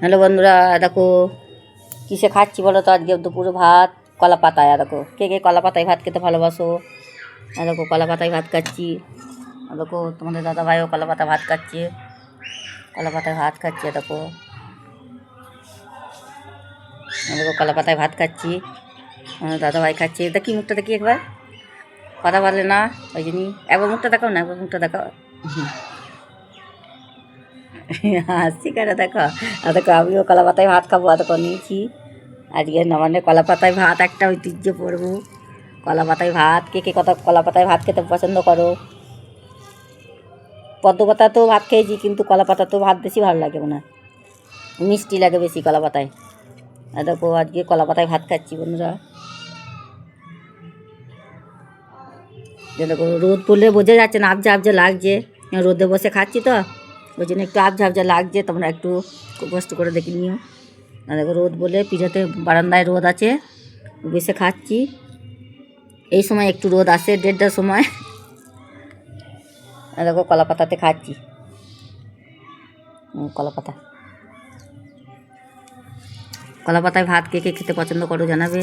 Hello বন্ধুরা, দেখো কিসে খাচ্ছি বলো তো। আজকে দুপুরে ভাত কলা পাতায়। দেখো কে কে কলা পাতায় ভাত খেতে ভালোবাসো। দেখো কলা পাতায় ভাত খাচ্ছি। দেখো তোমাদের দাদা ভাইও কলা পাতা ভাত খাচ্ছে। কলা পাতায় ভাত খাচ্ছে। দেখো দেখো কলা পাতায় ভাত খাচ্ছি। দাদা ভাই খাচ্ছে। দেখি মুখটা দেখি একবার, কথা বলে না ওই জন্যই। একবার মুখটা দেখাও না, একবার মুখটা দেখাও। হাসছি কেন দেখো। দেখো আমিও কলা পাতায় ভাত খাবো। দেখো নিয়েছি আজকে নবান্নে কলা পাতায় ভাত, একটা ঐতিহ্য পড়বো। কলা পাতায় ভাত, কে কে কলা পাতায় ভাত খেতে পছন্দ করো। পদ্ম পাতা তো ভাত খেয়েছি, কিন্তু কলা পাতা তো ভাত বেশি ভালো লাগে মনে হয়, মিষ্টি লাগে বেশি কলা পাতায়। দেখো আজকে কলা পাতায় ভাত খাচ্ছি বন্ধুরা। দেখো রোদ পড়লে বোঝা যাচ্ছে না, আবজা আবজা লাগছে। রোদে বসে খাচ্ছি তো ওই জন্য একটু আবজা আবজা লাগছে, তোমরা একটু কষ্ট করে দেখে নিও। দেখো রোদ বলে পিঠাতে বারান্দায় রোদ আছে, বসে খাচ্ছি। এই সময় একটু রোদ আসে 1:30টার সময়। দেখো কলা পাতাতে খাচ্ছি। কলা পাতা, কলা পাতায় ভাত কে কে খেতে পছন্দ করো জানাবে।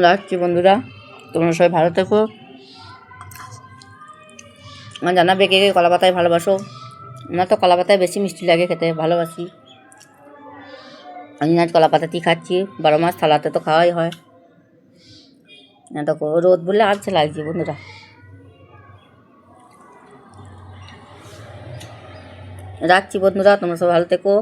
রাখছি বন্ধুরা, তোমরা সবাই ভালো থেকো। জানাবে কে কে কলা পাতায় ভালোবাসো। আমার তো কলা পাতায় বেশি মিষ্টি লাগে খেতে, ভালোবাসি। আমি আজ কলা পাতাতেই খাচ্ছি, 12 মাস থালাতে তো খাওয়াই হয়। দেখো রোদ বলে আবছা লাগছে বন্ধুরা। রাখছি বন্ধুরা, তোমরা সব ভালো থেকো।